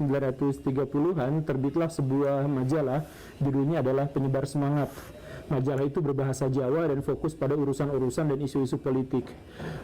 1930-an terbitlah sebuah majalah, judulnya adalah Penyebar Semangat. Majalah itu berbahasa Jawa dan fokus pada urusan-urusan dan isu-isu politik.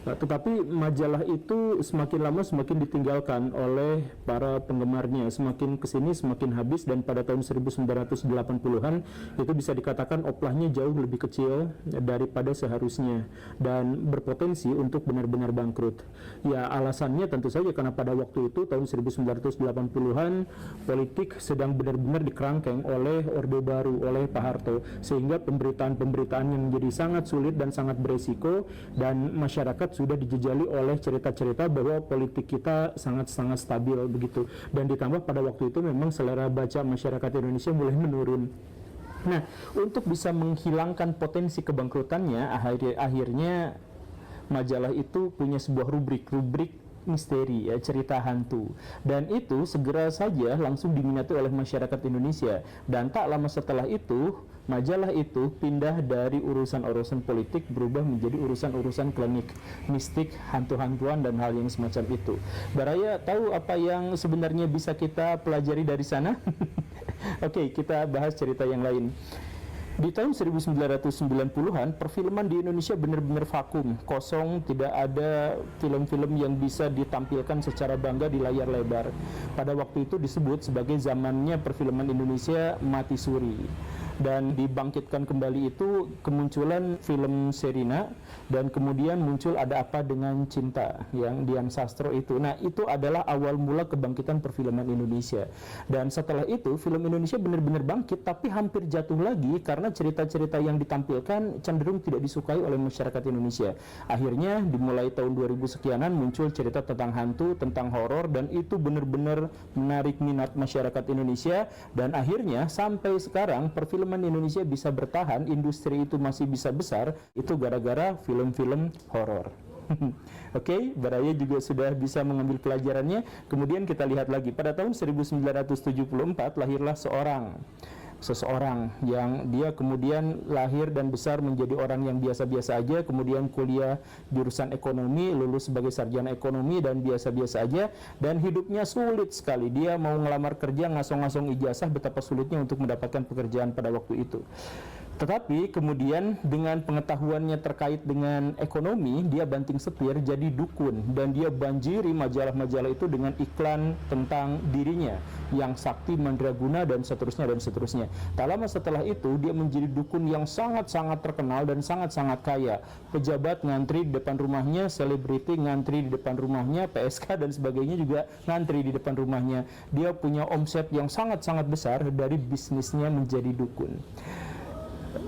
Tetapi majalah itu semakin lama semakin ditinggalkan oleh para penggemarnya. Semakin kesini semakin habis, dan pada tahun 1980-an itu bisa dikatakan oplahnya jauh lebih kecil daripada seharusnya dan berpotensi untuk benar-benar bangkrut. Ya, alasannya tentu saja karena pada waktu itu tahun 1980-an politik sedang benar-benar dikerangkeng oleh Orde Baru, oleh Pak Harto, sehingga pemberitaan-pemberitaan yang menjadi sangat sulit dan sangat beresiko, dan masyarakat sudah dijejali oleh cerita-cerita bahwa politik kita sangat-sangat stabil begitu, dan ditambah pada waktu itu memang selera baca masyarakat Indonesia mulai menurun. Nah, untuk bisa menghilangkan potensi kebangkrutannya, akhirnya majalah itu punya sebuah rubrik misteri, ya, cerita hantu, dan itu segera saja langsung diminati oleh masyarakat Indonesia. Dan tak lama setelah itu majalah itu pindah dari urusan-urusan politik berubah menjadi urusan-urusan klinik, mistik, hantu-hantuan dan hal yang semacam itu. Baraya tahu apa yang sebenarnya bisa kita pelajari dari sana? Oke, kita bahas cerita yang lain. Di tahun 1990-an, perfilman di Indonesia benar-benar vakum, kosong, tidak ada film-film yang bisa ditampilkan secara bangga di layar lebar. Pada waktu itu disebut sebagai zamannya perfilman Indonesia mati suri. Dan dibangkitkan kembali itu kemunculan film Sherina, dan kemudian muncul Ada Apa Dengan Cinta yang Dian Sastro itu. Nah, itu adalah awal mula kebangkitan perfilman Indonesia. Dan setelah itu film Indonesia benar-benar bangkit, tapi hampir jatuh lagi karena cerita-cerita yang ditampilkan cenderung tidak disukai oleh masyarakat Indonesia. Akhirnya dimulai tahun 2000 sekianan muncul cerita tentang hantu, tentang horor, dan itu benar-benar menarik minat masyarakat Indonesia. Dan akhirnya sampai sekarang perfilman Indonesia bisa bertahan, industri itu masih bisa besar, itu gara-gara film-film horor. Oke, Baraya juga sudah bisa mengambil pelajarannya. Kemudian kita lihat lagi, pada tahun 1974 lahirlah seseorang yang dia kemudian lahir dan besar menjadi orang yang biasa-biasa aja, kemudian kuliah jurusan ekonomi, lulus sebagai sarjana ekonomi dan biasa-biasa aja, dan hidupnya sulit sekali. Dia mau ngelamar kerja ngasong-ngasong ijazah, betapa sulitnya untuk mendapatkan pekerjaan pada waktu itu. Tetapi kemudian dengan pengetahuannya terkait dengan ekonomi, dia banting setir jadi dukun, dan dia banjiri majalah-majalah itu dengan iklan tentang dirinya yang sakti, mandraguna, dan seterusnya dan seterusnya. Tak lama setelah itu dia menjadi dukun yang sangat-sangat terkenal dan sangat-sangat kaya. Pejabat ngantri di depan rumahnya, selebriti ngantri di depan rumahnya, PSK dan sebagainya juga ngantri di depan rumahnya. Dia punya omset yang sangat-sangat besar dari bisnisnya menjadi dukun.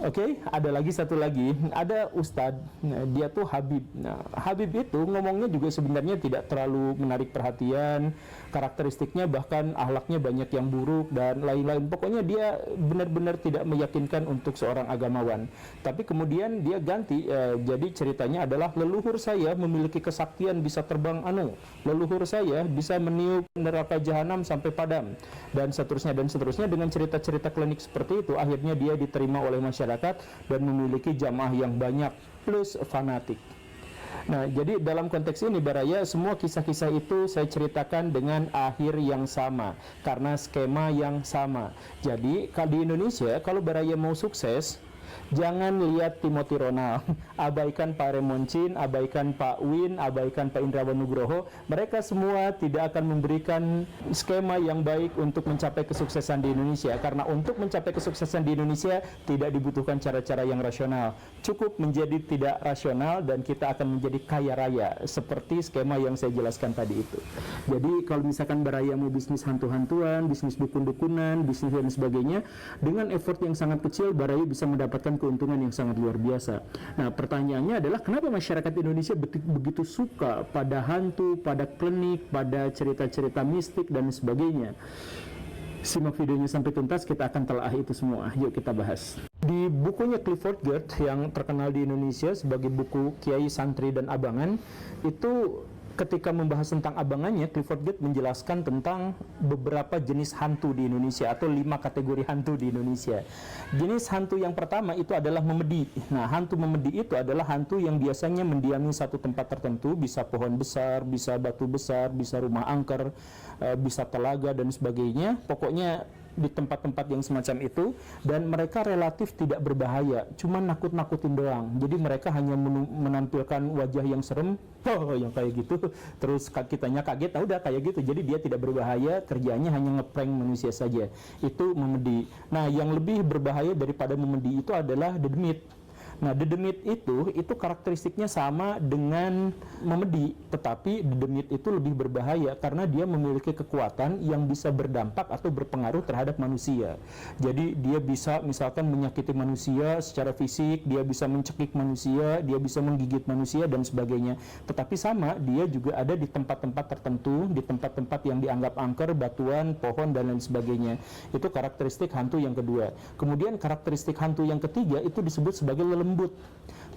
Oke, ada lagi satu lagi, ada Ustadz, dia tuh Habib. Nah, Habib itu ngomongnya juga sebenarnya tidak terlalu menarik perhatian, karakteristiknya bahkan akhlaknya banyak yang buruk dan lain-lain. Pokoknya dia benar-benar tidak meyakinkan untuk seorang agamawan. Tapi kemudian dia ganti, jadi ceritanya adalah leluhur saya memiliki kesaktian bisa terbang leluhur saya bisa meniup neraka jahanam sampai padam, dan seterusnya dengan cerita-cerita klinik seperti itu. Akhirnya dia diterima oleh masyarakat dan memiliki jamaah yang banyak plus fanatik. Nah, jadi dalam konteks ini Baraya, semua kisah-kisah itu saya ceritakan dengan akhir yang sama karena skema yang sama. Jadi kalau di Indonesia, kalau Baraya mau sukses, jangan lihat Timothy Ronald, abaikan Pak Remoncin, abaikan Pak Win, abaikan Pak Indrawan Nugroho. Mereka semua tidak akan memberikan skema yang baik untuk mencapai kesuksesan di Indonesia, karena untuk mencapai kesuksesan di Indonesia tidak dibutuhkan cara-cara yang rasional. Cukup menjadi tidak rasional dan kita akan menjadi kaya raya, seperti skema yang saya jelaskan tadi itu. Jadi kalau misalkan Baraya mau bisnis hantu-hantuan, bisnis dukun-dukunan, bisnis dan sebagainya, dengan effort yang sangat kecil Baraya bisa mendapatkan keuntungan yang sangat luar biasa. Nah, pertanyaannya adalah kenapa masyarakat Indonesia begitu suka pada hantu, pada klinik, pada cerita-cerita mistik dan sebagainya? Simak videonya sampai tuntas, kita akan telah itu semua. Yuk kita bahas. Di bukunya Clifford Geertz yang terkenal di Indonesia sebagai buku Kiai, Santri, dan Abangan, itu ketika membahas tentang abangannya, Clifford Gate menjelaskan tentang beberapa jenis hantu di Indonesia atau 5 kategori hantu di Indonesia. Jenis hantu yang pertama itu adalah memedi. Nah, hantu memedi itu adalah hantu yang biasanya mendiami satu tempat tertentu, bisa pohon besar, bisa batu besar, bisa rumah angker, bisa telaga dan sebagainya. Pokoknya di tempat-tempat yang semacam itu, dan mereka relatif tidak berbahaya, cuma nakut-nakutin doang. Jadi mereka hanya menampilkan wajah yang serem, yang kayak gitu, terus kitanya kaget, udah kayak gitu. Jadi dia tidak berbahaya, kerjanya hanya ngeprank manusia saja. Itu memedi. Nah, yang lebih berbahaya daripada memedi itu adalah dedemit. Nah, dedemit itu karakteristiknya sama dengan memedi, tetapi dedemit itu lebih berbahaya karena dia memiliki kekuatan yang bisa berdampak atau berpengaruh terhadap manusia. Jadi dia bisa misalkan menyakiti manusia secara fisik, dia bisa mencekik manusia, dia bisa menggigit manusia dan sebagainya. Tetapi sama, dia juga ada di tempat-tempat tertentu, di tempat-tempat yang dianggap angker, batuan, pohon dan lain sebagainya. Itu karakteristik hantu yang kedua. Kemudian karakteristik hantu yang ketiga itu disebut sebagai lelembut.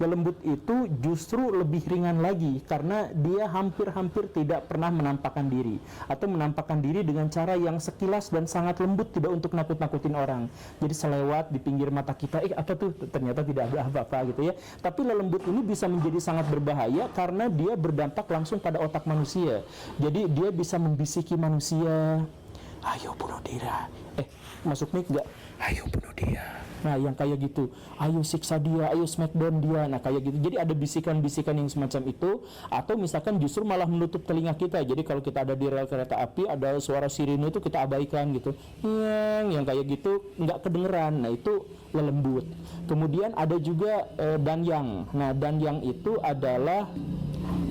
Lelembut itu justru lebih ringan lagi karena dia hampir-hampir tidak pernah menampakkan diri atau menampakkan diri dengan cara yang sekilas dan sangat lembut, tidak untuk nakut-nakutin orang. Jadi selewat di pinggir mata kita, apa tuh, ternyata tidak ada apa-apa gitu ya. Tapi lelembut ini bisa menjadi sangat berbahaya karena dia berdampak langsung pada otak manusia. Jadi dia bisa membisiki manusia, ayo bunuh dia, masuk mic nggak? Ayo bunuh dia. Nah, yang kayak gitu, ayo siksa dia, ayo smackdown dia. Nah, kayak gitu. Jadi ada bisikan-bisikan yang semacam itu, atau misalkan justru malah menutup telinga kita. Jadi kalau kita ada di rel kereta api, ada suara sirine itu kita abaikan gitu. Yang kayak gitu nggak kedengeran. Nah, itu lelembut. Kemudian ada juga danyang. Nah, danyang itu adalah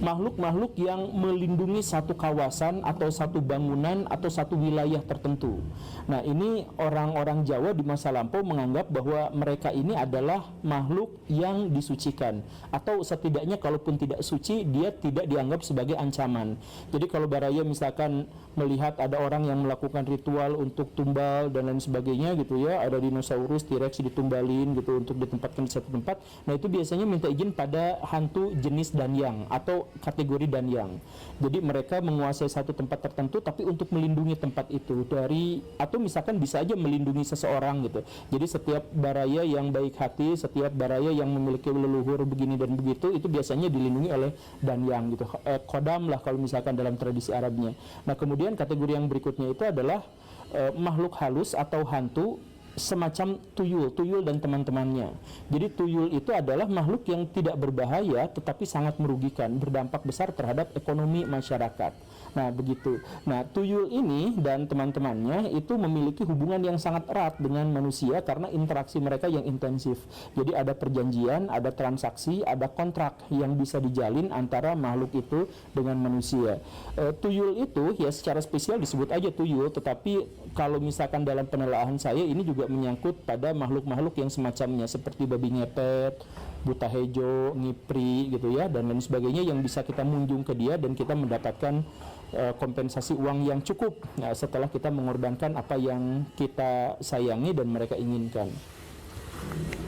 makhluk-makhluk yang melindungi satu kawasan atau satu bangunan atau satu wilayah tertentu. Nah, ini orang-orang Jawa di masa lampau menganggap bahwa mereka ini adalah makhluk yang disucikan, atau setidaknya kalaupun tidak suci, dia tidak dianggap sebagai ancaman. Jadi kalau Baraya misalkan melihat ada orang yang melakukan ritual untuk tumbal dan lain sebagainya gitu ya, ada dinosaurus, T-Rex ditumbalin gitu untuk ditempatkan di satu tempat, nah itu biasanya minta izin pada hantu jenis danyang atau kategori danyang. Jadi mereka menguasai satu tempat tertentu tapi untuk melindungi tempat itu dari, atau misalkan bisa aja melindungi seseorang gitu. Jadi setiap Baraya yang baik hati, setiap Baraya yang memiliki leluhur begini dan begitu, itu biasanya dilindungi oleh danyang gitu. Kodam lah kalau misalkan dalam tradisi Arabnya. Nah, kemudian kategori yang berikutnya itu adalah makhluk halus atau hantu semacam tuyul dan teman-temannya. Jadi tuyul itu adalah makhluk yang tidak berbahaya tetapi sangat merugikan, berdampak besar terhadap ekonomi masyarakat. Nah, begitu. Nah, tuyul ini dan teman-temannya itu memiliki hubungan yang sangat erat dengan manusia karena interaksi mereka yang intensif. Jadi ada perjanjian, ada transaksi, ada kontrak yang bisa dijalin antara makhluk itu dengan manusia. Tuyul itu ya secara spesial disebut aja tuyul, tetapi kalau misalkan dalam penelaahan saya ini juga menyangkut pada makhluk-makhluk yang semacamnya seperti babi ngepet, buta hejo, ngipri gitu ya, dan lain sebagainya yang bisa kita munjung ke dia dan kita mendapatkan kompensasi uang yang cukup setelah kita mengorbankan apa yang kita sayangi dan mereka inginkan.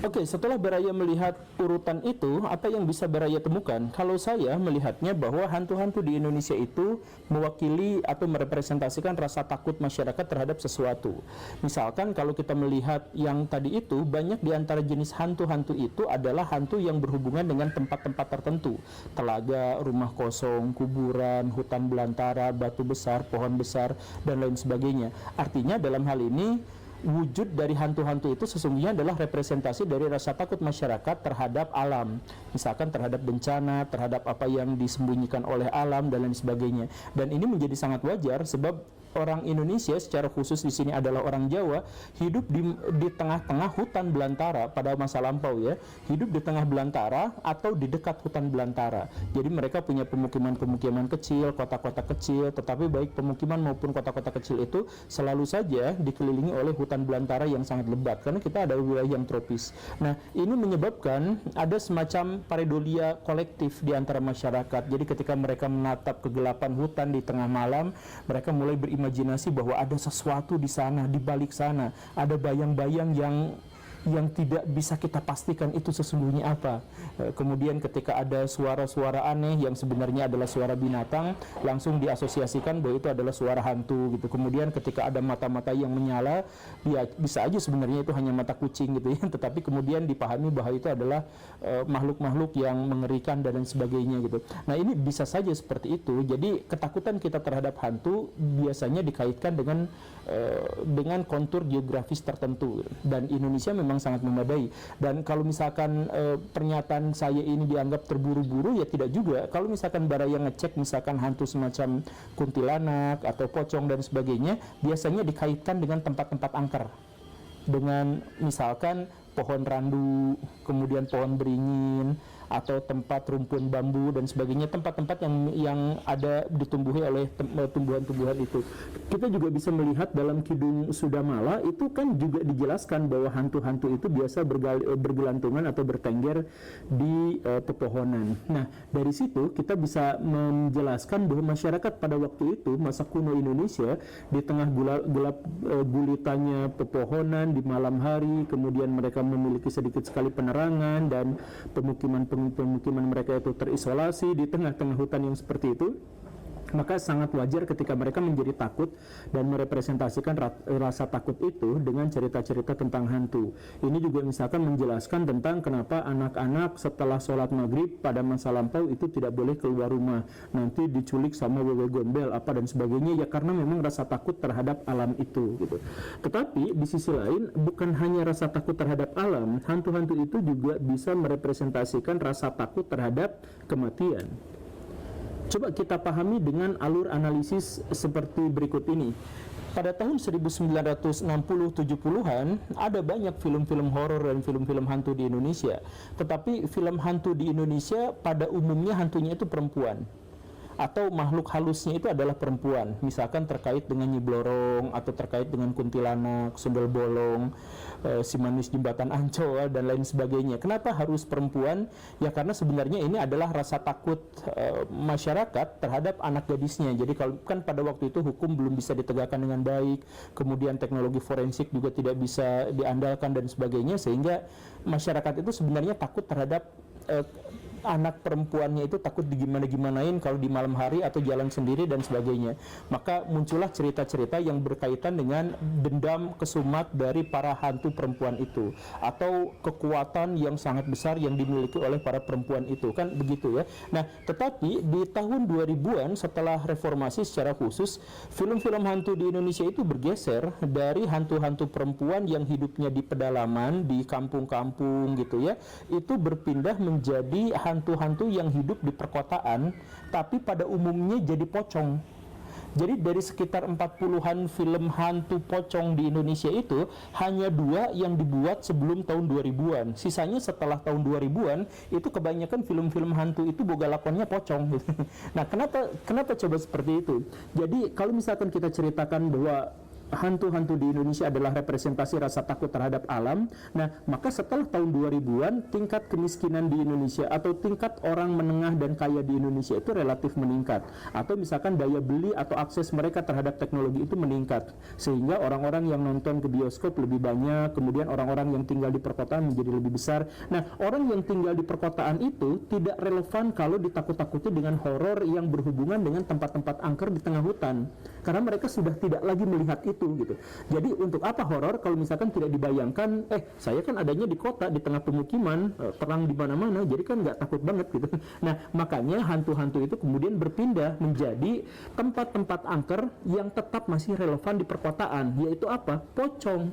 Oke, setelah Baraya melihat urutan itu, apa yang bisa Baraya temukan? Kalau saya melihatnya bahwa hantu-hantu di Indonesia itu mewakili atau merepresentasikan rasa takut masyarakat terhadap sesuatu. Misalkan kalau kita melihat yang tadi itu, banyak di antara jenis hantu-hantu itu adalah hantu yang berhubungan dengan tempat-tempat tertentu. Telaga, rumah kosong, kuburan, hutan belantara, batu besar, pohon besar, dan lain sebagainya. Artinya dalam hal ini, wujud dari hantu-hantu itu sesungguhnya adalah representasi dari rasa takut masyarakat terhadap alam, misalkan terhadap bencana, terhadap apa yang disembunyikan oleh alam dan lain sebagainya. Dan ini menjadi sangat wajar sebab orang Indonesia secara khusus di sini adalah orang Jawa hidup di tengah-tengah hutan belantara pada masa lampau ya, hidup di tengah belantara atau di dekat hutan belantara. Jadi mereka punya pemukiman-pemukiman kecil, kota-kota kecil, tetapi baik pemukiman maupun kota-kota kecil itu selalu saja dikelilingi oleh hutan belantara yang sangat lebat karena kita ada wilayah yang tropis. Nah, ini menyebabkan ada semacam pareidolia kolektif di antara masyarakat. Jadi ketika mereka menatap kegelapan hutan di tengah malam, mereka mulai berimajinasi bahwa ada sesuatu di sana, di balik sana, ada bayang-bayang yang yang tidak bisa kita pastikan itu sesungguhnya apa. Kemudian ketika ada suara-suara aneh yang sebenarnya adalah suara binatang, langsung diasosiasikan bahwa itu adalah suara hantu gitu. Kemudian ketika ada mata-mata yang menyala, ya bisa aja sebenarnya itu hanya mata kucing gitu ya, tetapi kemudian dipahami bahwa itu adalah makhluk-makhluk yang mengerikan dan lain sebagainya gitu. Nah, ini bisa saja seperti itu. Jadi ketakutan kita terhadap hantu biasanya dikaitkan dengan kontur geografis tertentu, dan Indonesia memang sangat memadai. Dan kalau misalkan pernyataan saya ini dianggap terburu-buru, ya tidak juga. Kalau misalkan Baraya ngecek misalkan hantu semacam kuntilanak atau pocong dan sebagainya, biasanya dikaitkan dengan tempat-tempat angker, dengan misalkan pohon randu, kemudian pohon beringin, atau tempat rumpun bambu dan sebagainya, tempat-tempat yang ada ditumbuhi oleh tumbuhan-tumbuhan itu. Kita juga bisa melihat dalam Kidung Sudamala itu kan juga dijelaskan bahwa hantu-hantu itu biasa bergelantungan atau bertengger di pepohonan. Nah, dari situ kita bisa menjelaskan bahwa masyarakat pada waktu itu, masa kuno Indonesia, di tengah gelap gulitanya pepohonan di malam hari, kemudian mereka memiliki sedikit sekali penerangan dan pemukiman mereka itu terisolasi di tengah-tengah hutan yang seperti itu, maka sangat wajar ketika mereka menjadi takut dan merepresentasikan rasa takut itu dengan cerita-cerita tentang hantu. Ini juga misalkan menjelaskan tentang kenapa anak-anak setelah sholat maghrib pada masa lampau itu tidak boleh keluar rumah, nanti diculik sama wewe gombel apa dan sebagainya, ya karena memang rasa takut terhadap alam itu gitu. Tetapi di sisi lain, bukan hanya rasa takut terhadap alam, hantu-hantu itu juga bisa merepresentasikan rasa takut terhadap kematian. Coba kita pahami dengan alur analisis seperti berikut ini. Pada tahun 1960-70-an ada banyak film-film horor dan film-film hantu di Indonesia. Tetapi film hantu di Indonesia pada umumnya hantunya itu perempuan, atau makhluk halusnya itu adalah perempuan, misalkan terkait dengan Nyi Blorong atau terkait dengan kuntilanak, sundel bolong, si manis jembatan Ancol dan lain sebagainya. Kenapa harus perempuan? Ya karena sebenarnya ini adalah rasa takut masyarakat terhadap anak gadisnya. Jadi kalau kan pada waktu itu hukum belum bisa ditegakkan dengan baik, kemudian teknologi forensik juga tidak bisa diandalkan dan sebagainya, sehingga masyarakat itu sebenarnya takut terhadap anak perempuannya itu, takut digimana-gimanain kalau di malam hari atau jalan sendiri dan sebagainya. Maka muncullah cerita-cerita yang berkaitan dengan dendam kesumat dari para hantu perempuan itu, atau kekuatan yang sangat besar yang dimiliki oleh para perempuan itu, kan begitu ya. Nah, tetapi di tahun 2000-an setelah reformasi secara khusus, film-film hantu di Indonesia itu bergeser dari hantu-hantu perempuan yang hidupnya di pedalaman, di kampung-kampung gitu ya, itu berpindah menjadi hantu-hantu yang hidup di perkotaan, tapi pada umumnya jadi pocong. Jadi dari sekitar 40-an film hantu pocong di Indonesia itu, hanya 2 yang dibuat sebelum tahun 2000-an. Sisanya setelah tahun 2000-an, itu kebanyakan film-film hantu itu boga lakonnya pocong. Nah, kenapa coba seperti itu? Jadi kalau misalkan kita ceritakan bahwa hantu-hantu di Indonesia adalah representasi rasa takut terhadap alam. Nah, maka setelah tahun 2000-an, tingkat kemiskinan di Indonesia atau tingkat orang menengah dan kaya di Indonesia itu relatif meningkat. Atau misalkan daya beli atau akses mereka terhadap teknologi itu meningkat. Sehingga orang-orang yang nonton ke bioskop lebih banyak, kemudian orang-orang yang tinggal di perkotaan menjadi lebih besar. Nah, orang yang tinggal di perkotaan itu tidak relevan kalau ditakut-takuti dengan horor yang berhubungan dengan tempat-tempat angker di tengah hutan. Karena mereka sudah tidak lagi melihat itu gitu. Jadi untuk apa horor kalau misalkan tidak dibayangkan, saya kan adanya di kota, di tengah pemukiman, terang di mana-mana, jadi kan nggak takut banget gitu. Nah, makanya hantu-hantu itu kemudian berpindah menjadi tempat-tempat angker yang tetap masih relevan di perkotaan, yaitu apa? Pocong.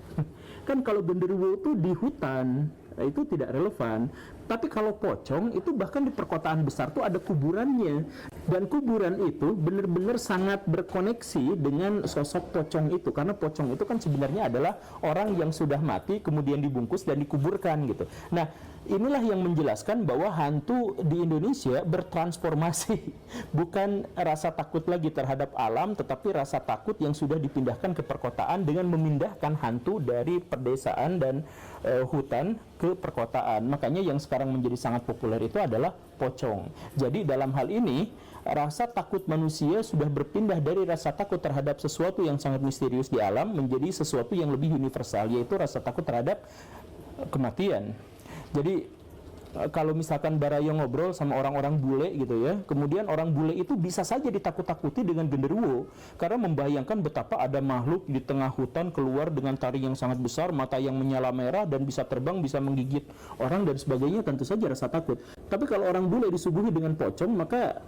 Kan kalau genderuwo itu di hutan, itu tidak relevan. Tapi kalau pocong itu bahkan di perkotaan besar tuh ada kuburannya, dan kuburan itu benar-benar sangat berkoneksi dengan sosok pocong itu, karena pocong itu kan sebenarnya adalah orang yang sudah mati kemudian dibungkus dan dikuburkan gitu. Nah, inilah yang menjelaskan bahwa hantu di Indonesia bertransformasi, bukan rasa takut lagi terhadap alam, tetapi rasa takut yang sudah dipindahkan ke perkotaan dengan memindahkan hantu dari pedesaan dan hutan ke perkotaan. Makanya yang sekarang menjadi sangat populer itu adalah pocong. Jadi dalam hal ini, rasa takut manusia sudah berpindah dari rasa takut terhadap sesuatu yang sangat misterius di alam menjadi sesuatu yang lebih universal, yaitu rasa takut terhadap kematian. Jadi kalau misalkan Barayo ngobrol sama orang-orang bule gitu ya, kemudian orang bule itu bisa saja ditakut-takuti dengan genderuwo, karena membayangkan betapa ada makhluk di tengah hutan keluar dengan taring yang sangat besar, mata yang menyala merah, dan bisa terbang, bisa menggigit orang dan sebagainya, tentu saja rasa takut. Tapi kalau orang bule disuguhi dengan pocong, maka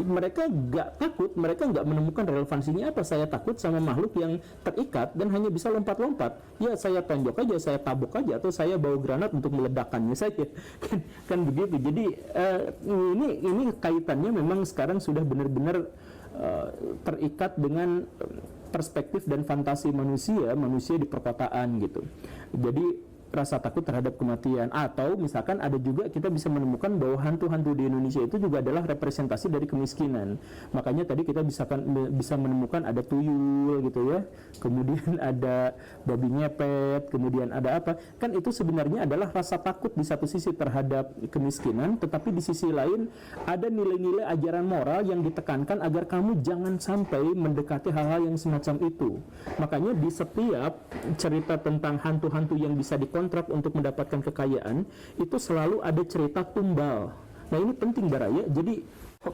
mereka nggak takut, mereka nggak menemukan relevansinya apa saya takut sama makhluk yang terikat dan hanya bisa lompat-lompat. Ya saya tonjok aja, saya tabuk aja, atau saya bawa granat untuk meledakkannya saja. Kan begitu. Jadi ini kaitannya memang sekarang sudah benar-benar terikat dengan perspektif dan fantasi manusia di perkotaan gitu. Jadi rasa takut terhadap kematian, atau misalkan ada juga kita bisa menemukan bahwa hantu-hantu di Indonesia itu juga adalah representasi dari kemiskinan. Makanya tadi kita bisa menemukan ada tuyul gitu ya, kemudian ada babi ngepet, kemudian ada apa, kan itu sebenarnya adalah rasa takut di satu sisi terhadap kemiskinan, tetapi di sisi lain ada nilai-nilai ajaran moral yang ditekankan agar kamu jangan sampai mendekati hal-hal yang semacam itu. Makanya di setiap cerita tentang hantu-hantu yang bisa dikontrak untuk mendapatkan kekayaan, itu selalu ada cerita tumbal. Nah ini penting Baraya. Jadi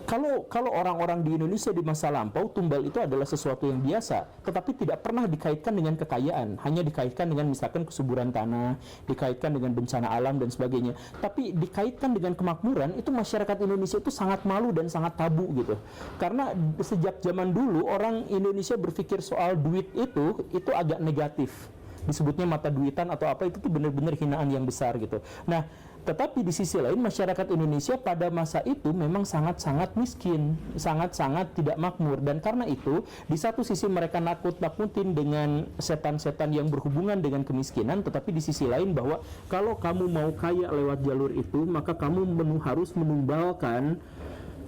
kalau orang-orang di Indonesia di masa lampau, tumbal itu adalah sesuatu yang biasa, tetapi tidak pernah dikaitkan dengan kekayaan, hanya dikaitkan dengan misalkan kesuburan tanah, dikaitkan dengan bencana alam dan sebagainya. Tapi dikaitkan dengan kemakmuran, itu masyarakat Indonesia itu sangat malu dan sangat tabu gitu. Karena sejak zaman dulu orang Indonesia berpikir soal duit itu agak negatif. Disebutnya mata duitan atau apa, itu tuh benar-benar hinaan yang besar gitu. Nah, tetapi di sisi lain masyarakat Indonesia pada masa itu memang sangat-sangat miskin, sangat-sangat tidak makmur, dan karena itu di satu sisi mereka nakut-nakutin dengan setan-setan yang berhubungan dengan kemiskinan, tetapi di sisi lain bahwa kalau kamu mau kaya lewat jalur itu, maka kamu harus menumbalkan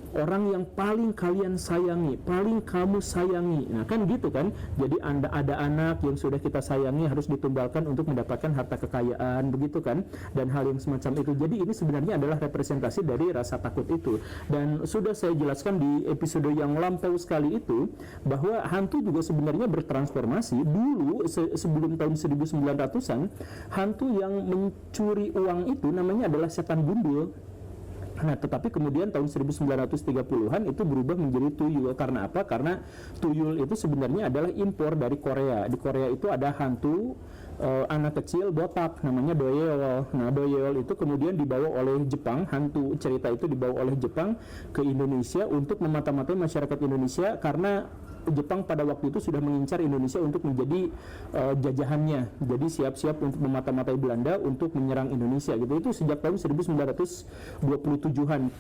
orang yang paling kalian sayangi, paling kamu sayangi. Nah kan gitu kan. Jadi ada anak yang sudah kita sayangi harus ditumbalkan untuk mendapatkan harta kekayaan, begitu kan, dan hal yang semacam itu. Jadi ini sebenarnya adalah representasi dari rasa takut itu. Dan sudah saya jelaskan di episode yang lampau sekali itu, bahwa hantu juga sebenarnya bertransformasi. Dulu sebelum tahun 1900-an, hantu yang mencuri uang itu namanya adalah setan gundul. Nah, tetapi kemudian tahun 1930-an itu berubah menjadi tuyul. Karena apa? Karena tuyul itu sebenarnya adalah impor dari Korea. Di Korea itu ada hantu anak kecil botak namanya doyeol. Nah, doyeol itu kemudian dibawa oleh Jepang, hantu cerita itu dibawa oleh Jepang ke Indonesia untuk memata-matai masyarakat Indonesia, karena Jepang pada waktu itu sudah mengincar Indonesia untuk menjadi jajahannya. Jadi siap-siap untuk memata-matai Belanda untuk menyerang Indonesia gitu. Itu sejak tahun 1927-an.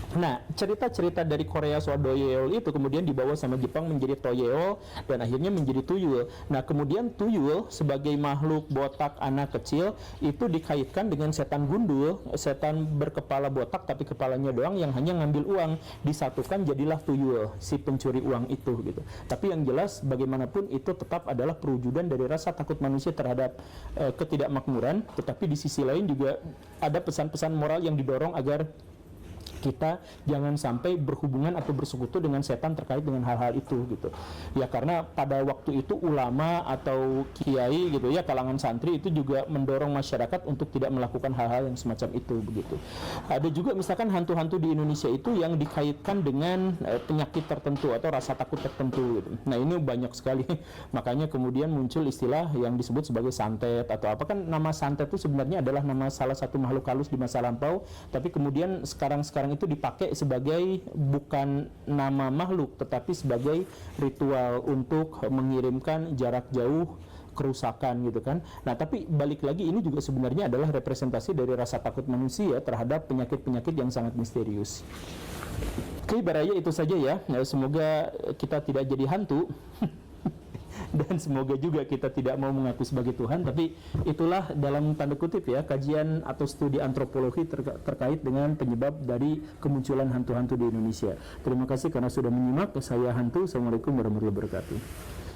Nah, cerita-cerita dari Korea soal doyeol itu kemudian dibawa sama Jepang menjadi toyeol dan akhirnya menjadi tuyul. Nah, kemudian tuyul sebagai makhluk botak anak kecil itu dikaitkan dengan setan gundul, setan berkepala botak tapi kepalanya doang yang hanya ngambil uang, disatukan jadilah tuyul, si pencuri uang itu gitu. Tapi yang jelas bagaimanapun itu tetap adalah perwujudan dari rasa takut manusia terhadap ketidakmakmuran, tetapi di sisi lain juga ada pesan-pesan moral yang didorong agar kita jangan sampai berhubungan atau bersekutu dengan setan terkait dengan hal-hal itu gitu. Ya karena pada waktu itu ulama atau kiai gitu ya, kalangan santri itu juga mendorong masyarakat untuk tidak melakukan hal-hal yang semacam itu begitu. Ada juga misalkan hantu-hantu di Indonesia itu yang dikaitkan dengan penyakit tertentu atau rasa takut tertentu gitu. Nah, ini banyak sekali. Makanya kemudian muncul istilah yang disebut sebagai santet atau apa. Kan nama santet itu sebenarnya adalah nama salah satu makhluk halus di masa lampau, tapi kemudian sekarang itu dipakai sebagai bukan nama makhluk tetapi sebagai ritual untuk mengirimkan jarak jauh kerusakan gitu kan. Nah, tapi balik lagi ini juga sebenarnya adalah representasi dari rasa takut manusia terhadap penyakit-penyakit yang sangat misterius. Oke, Baraya, itu saja ya. Semoga kita tidak jadi hantu. Dan semoga juga kita tidak mau mengaku sebagai Tuhan, tapi itulah dalam tanda kutip ya kajian atau studi antropologi terkait dengan penyebab dari kemunculan hantu-hantu di Indonesia. Terima kasih karena sudah menyimak. Saya Hantu. Assalamualaikum warahmatullahi wabarakatuh.